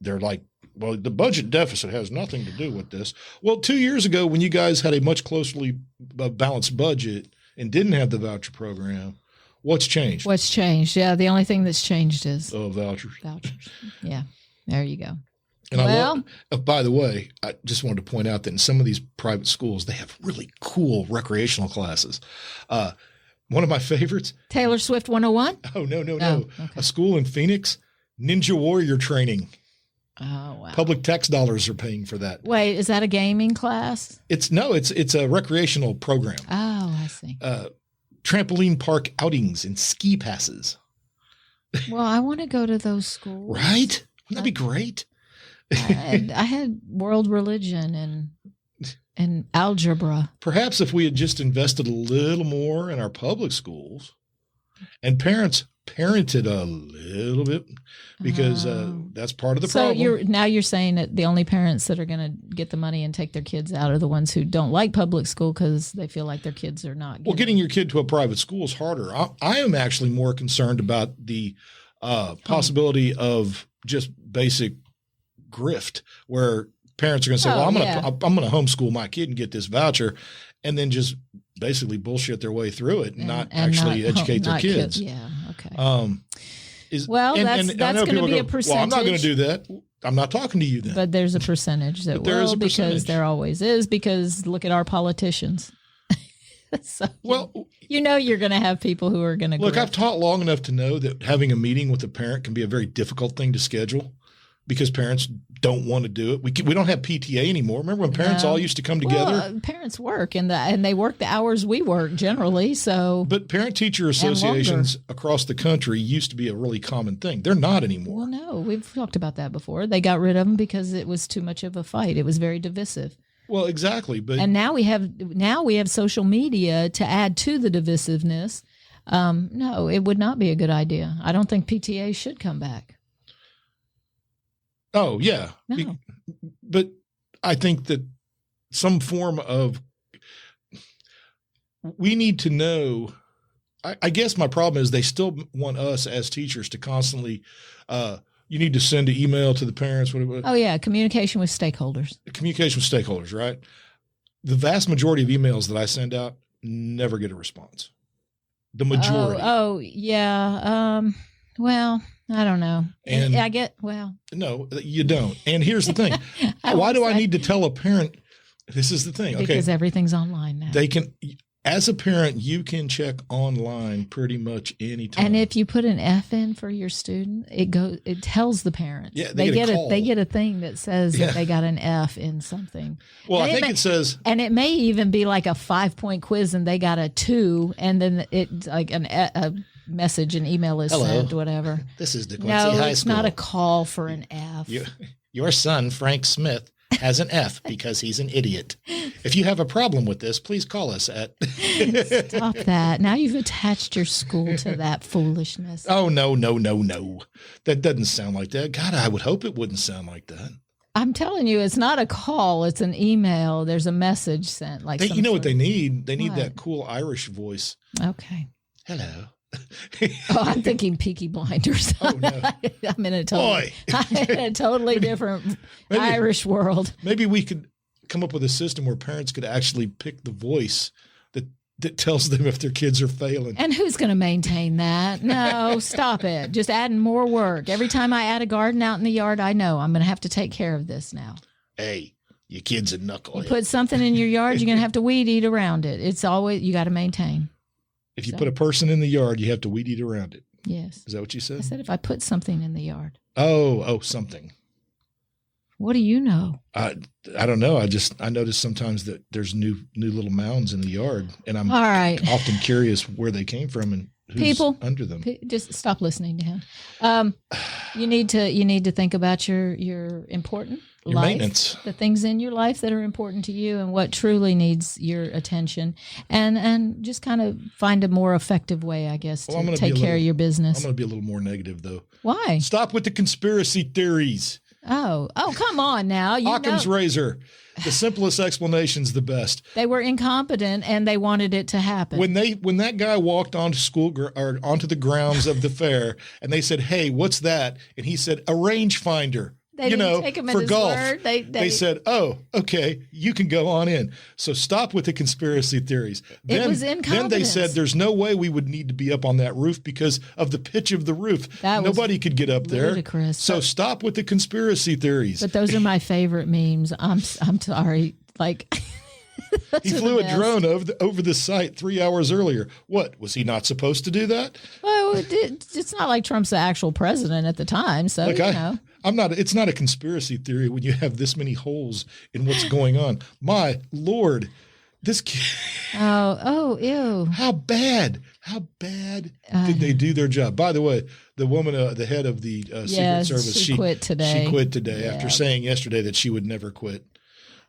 They're like, well, the budget deficit has nothing to do with this. Well, 2 years ago, when you guys had a much closely balanced budget and didn't have the voucher program, what's changed? What's changed? Yeah, the only thing that's changed is vouchers. Vouchers. Yeah, there you go. And by the way, I just wanted to point out that in some of these private schools, they have really cool recreational classes. One of my favorites, Taylor Swift 101. Oh no! Okay. A school in Phoenix, Ninja Warrior training. Oh wow! Public tax dollars are paying for that. Wait, is that a gaming class? It's a recreational program. Oh, I see. Trampoline park outings and ski passes. Well, I want to go to those schools. Right? Wouldn't that be great? I had world religion and algebra. Perhaps if we had just invested a little more in our public schools and parents parented a little bit, because that's part of the problem. So you're saying that the only parents that are going to get the money and take their kids out are the ones who don't like public school because they feel like their kids are not. Getting your kid to a private school is harder. I am actually more concerned about the possibility of just basic grift, where parents are going to say, I'm going to homeschool my kid and get this voucher, and then just basically bullshit their way through it and not actually educate their kids. Yeah. Okay. That's going to be a percentage. Well, I'm not going to do that. I'm not talking to you then. But there's a percentage that will, because there always is, because look at our politicians. So, you're going to have people who are going to look. I've taught long enough to know that having a meeting with a parent can be a very difficult thing to schedule, because parents don't want to do it. We don't have PTA anymore. Remember when parents all used to come together? Well, parents work and they work the hours we work generally. So, but parent-teacher associations across the country used to be a really common thing. They're not anymore. Well, no, we've talked about that before. They got rid of them because it was too much of a fight. It was very divisive. Well, exactly. And now we have social media to add to the divisiveness. No, it would not be a good idea. I don't think PTA should come back. Oh, yeah. No. But I think that some form of – we need to know – I guess my problem is they still want us as teachers to constantly you need to send an email to the parents. Oh, yeah, communication with stakeholders. Communication with stakeholders, right? The vast majority of emails that I send out never get a response. The majority. Oh yeah. Well – I don't know. And no, you don't. And here's the thing. Why do I need to tell a parent? This is the thing. Okay. Because everything's online now. They can, as a parent, you can check online pretty much anytime. And if you put an F in for your student, it tells the parents. Yeah, they get a thing that says that they got an F in something. Well, I think it says, and it may even be like a 5-point quiz and they got a 2, and then it's like a message and email is sent, whatever. This is DeQuincy High School. No, it's not a call for an F. Your son, Frank Smith, has an F because he's an idiot. If you have a problem with this, please call us at. Stop that. Now you've attached your school to that foolishness. Oh, no. That doesn't sound like that. God, I would hope it wouldn't sound like that. I'm telling you, it's not a call. It's an email. There's a message sent. You know what they need? They need that cool Irish voice. Okay. Hello. I'm thinking Peaky Blinders. Oh, no. I'm in a totally different Irish world. Maybe we could come up with a system where parents could actually pick the voice that tells them if their kids are failing. And who's going to maintain that? No, stop it. Just adding more work. Every time I add a garden out in the yard, I know I'm going to have to take care of this now. Hey, your kid's a knucklehead. You put something in your yard, you're going to have to weed eat around it. It's always, you got to maintain. If you put a person in the yard, you have to weed eat around it. Yes. Is that what you said? I said if I put something in the yard. Oh, something. What do you know? I don't know. I notice sometimes that there's new little mounds in the yard, and I'm often curious where they came from and who's under them. Just stop listening to him. You need to think about your important your life, maintenance, the things in your life that are important to you, and what truly needs your attention, and just kind of find a more effective way, I guess, to take care of your business. I'm going to be a little more negative though. Why? Stop with the conspiracy theories. Oh, come on now. Occam's razor. The simplest explanation's the best. They were incompetent and they wanted it to happen. When that guy walked onto or onto the grounds of the fair and they said, "Hey, what's that?" and he said, "A rangefinder." They didn't take him at his golf. Word. They said, "Oh, okay, you can go on in." So stop with the conspiracy theories. It was incompetence. Then they said there's no way we would need to be up on that roof because of the pitch of the roof. Nobody could get up there. Ludicrous. So stop with the conspiracy theories. But those are my favorite memes. I'm sorry. Like he flew a drone over the site 3 hours earlier. What, was he not supposed to do that? Well, it's not like Trump's the actual president at the time. So, it's not a conspiracy theory when you have this many holes in what's going on. My Lord, this kid. Oh, ew. How bad did they do their job? By the way, the woman, the head of the Secret Service, she quit today. She quit today after saying yesterday that she would never quit.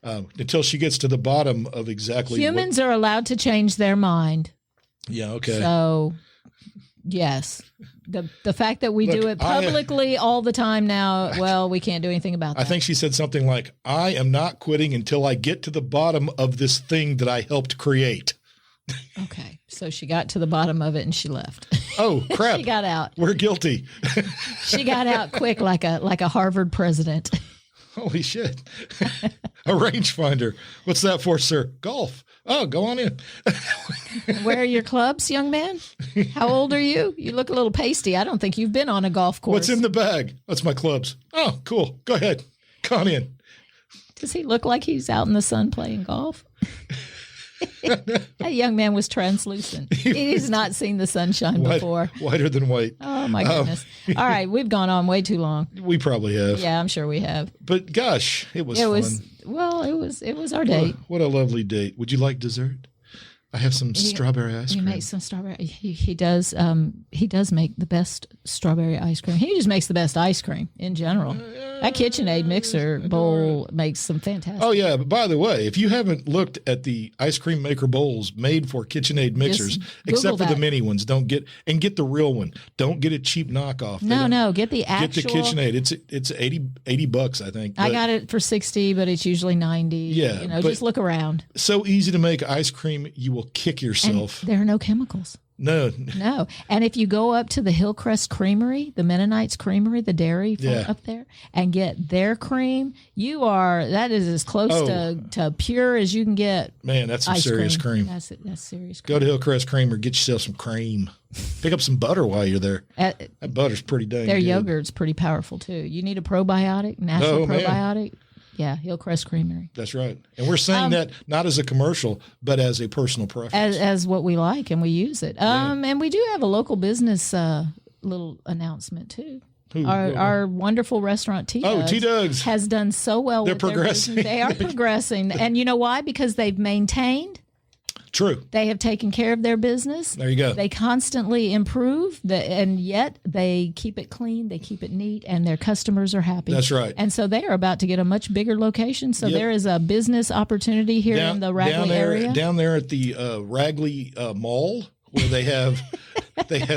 Until she gets to the bottom of exactly humans are allowed to change their mind. Yeah, okay. So, yes. The fact that we do it publicly all the time now, well, we can't do anything about that. I think she said something like, "I am not quitting until I get to the bottom of this thing that I helped create." Okay. So she got to the bottom of it and she left. Oh, crap. She got out. We're guilty. She got out quick like a Harvard president. Holy shit. A rangefinder. What's that for, sir? Golf. Oh, go on in. Where are your clubs, young man? How old are you? You look a little pasty. I don't think you've been on a golf course. What's in the bag? That's my clubs. Oh, cool. Go ahead. Come on in. Does he look like he's out in the sun playing golf? That young man was translucent. He's not seen the sunshine before. Whiter than white. Oh, my goodness. All right. We've gone on way too long. We probably have. Yeah, I'm sure we have. But gosh, it was fun. Well, it was our date. What a lovely date. Would you like dessert? I have some strawberry ice cream. He makes some strawberry. He does make the best strawberry ice cream. He just makes the best ice cream in general. That KitchenAid mixer bowl makes some fantastic. Oh yeah, but by the way, if you haven't looked at the ice cream maker bowls made for KitchenAid mixers, except for the mini ones, get the real one. Don't get a cheap knockoff. No, get the actual. Get the KitchenAid. It's $80, I think. I got it for $60, but it's usually $90. Yeah, just look around. So easy to make ice cream, you will kick yourself. And there are no chemicals. No. And if you go up to the Hillcrest Creamery, the Mennonites Creamery, the dairy up there, and get their cream, that is as close to pure as you can get. Man, that's some serious cream. That's serious cream. Go to Hillcrest Creamery, get yourself some cream. Pick up some butter while you're there. That butter's pretty dang good. Their yogurt's pretty powerful too. You need a probiotic, natural probiotic. Man. Yeah, Hillcrest Creamery. That's right. And we're saying that not as a commercial, but as a personal preference. As what we like, and we use it. And we do have a local business little announcement, too. Our wonderful restaurant, T-Dug's, has done so well. They're progressing. They are progressing. And you know why? Because they've maintained True. They have taken care of their business. There you go. They constantly improve, and yet they keep it clean, they keep it neat, and their customers are happy. That's right. And so they are about to get a much bigger location. So there is a business opportunity here in the Ragley area. Down there at the Ragley Mall, where they have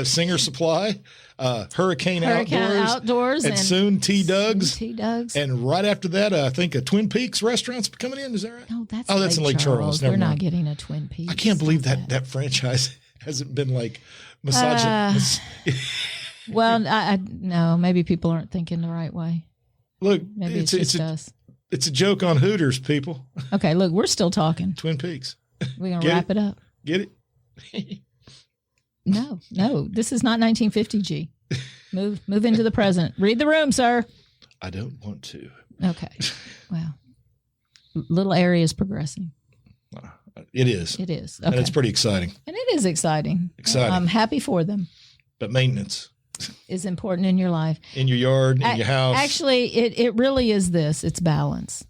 Singer Supply, Hurricane Outdoors, and soon T. Doug's. And right after that, I think a Twin Peaks restaurant's coming in. Is that right? No, that's in Lake Charles. We're not getting a Twin Peaks. I can't believe that franchise hasn't been like massaging. Well, no, maybe people aren't thinking the right way. Look, maybe it's just us. It's a joke on Hooters, people. Okay, look, we're still talking. Twin Peaks. We're going to wrap it up. Get it? No, this is not 1950, G. Move into the present. Read the room, sir. I don't want to. Okay. Well, little area is progressing. It is. It is. Okay. And it's pretty exciting. And it is exciting. I'm happy for them. But maintenance is important in your life. In your yard, in your house. Actually, it really is this. It's balance.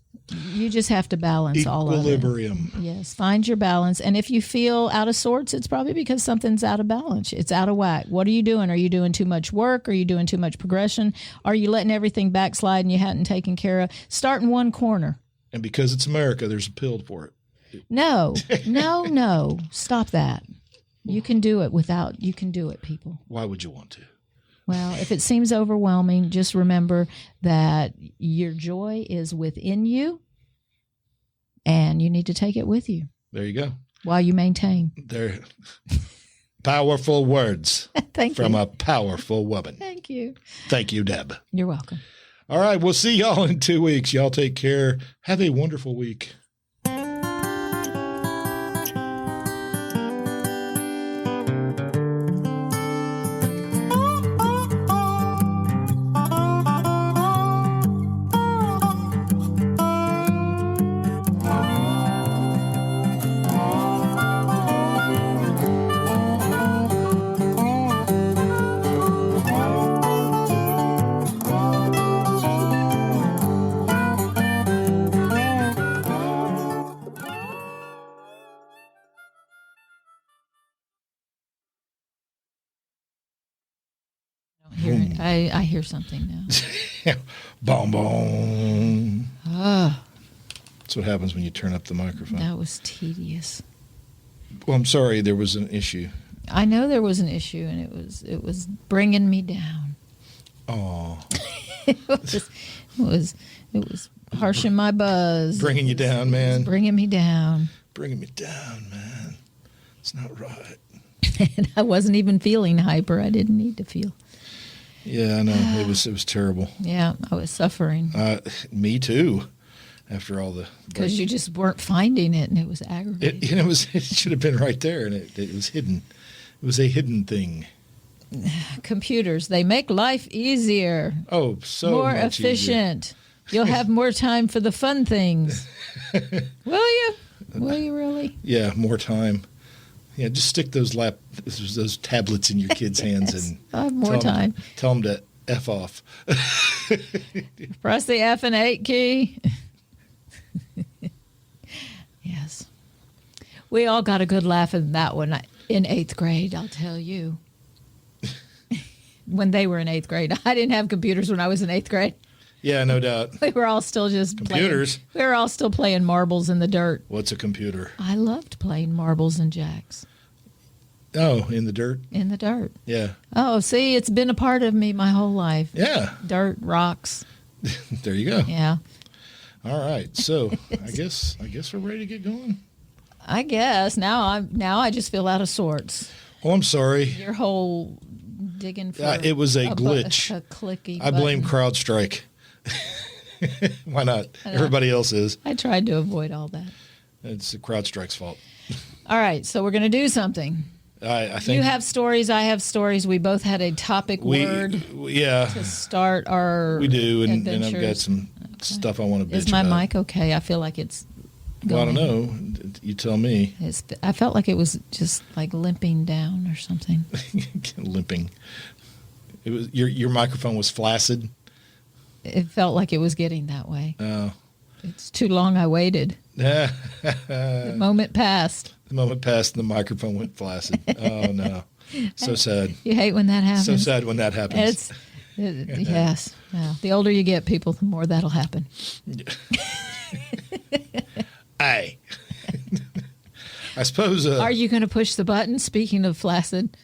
You just have to balance all of it. Equilibrium. Yes. Find your balance. And if you feel out of sorts, it's probably because something's out of balance. It's out of whack. What are you doing? Are you doing too much work? Are you doing too much progression? Are you letting everything backslide and you hadn't taken care of? Start in one corner. And because it's America, there's a pill for it. No. Stop that. You can do it, people. Why would you want to? Well, if it seems overwhelming, just remember that your joy is within you and you need to take it with you. There you go. While you maintain. They're powerful words. Thank you. From a powerful woman. Thank you. Thank you, Deb. You're welcome. All right. We'll see y'all in 2 weeks. Y'all take care. Have a wonderful week. I hear something now. Boom, boom. That's what happens when you turn up the microphone. That was tedious. Well, I'm sorry. There was an issue. I know there was an issue, and it was bringing me down. Oh. it was harshing my buzz. Bringing you down, man. Bringing me down. Bringing me down, man. It's not right. And I wasn't even feeling hyper. I didn't need to feel. Yeah, I know. It was terrible. Yeah, I was suffering. Me too. After all the because you just weren't finding it, and it was aggravating. It should have been right there, and it was hidden. It was a hidden thing. Computers, they make life easier. Oh, so more much efficient. Easier. You'll have more time for the fun things. Will you? Will you really? Yeah, more time. Yeah, just stick those tablets in your kids' hands and I have more time. Tell them to F off. Press the F and 8 key. Yes. We all got a good laugh in that one in 8th grade, I'll tell you. When they were in 8th grade. I didn't have computers when I was in 8th grade. Yeah, no doubt. We were all still just computers. We were all still playing marbles in the dirt. What's a computer? I loved playing marbles and jacks. Oh, in the dirt? In the dirt. Yeah. Oh, see, it's been a part of me my whole life. Yeah. Dirt, rocks. There you go. Yeah. All right. So I guess we're ready to get going. I guess. Now I just feel out of sorts. Oh, I'm sorry. Your whole digging for it was a glitch. A clicky I blame CrowdStrike. Why not? Everybody else is. I tried to avoid all that. It's CrowdStrike's fault. All right, so we're going to do something. I think you have stories. I have stories. We both had a topic word. Yeah. To start our. We do, and I've got some stuff I want to bitch Is my about. mic okay? I feel like it's. Well, I don't know. You tell me. I felt like it was just like limping down or something. Limping. It was your microphone was flaccid. It felt like it was getting that way. Oh. It's too long I waited. The moment passed. The moment passed and the microphone went flaccid. Oh, no. So sad. You hate when that happens. So sad when that happens. Yes. Well, the older you get, people, the more that'll happen. I suppose. Are you going to push the button? Speaking of flaccid.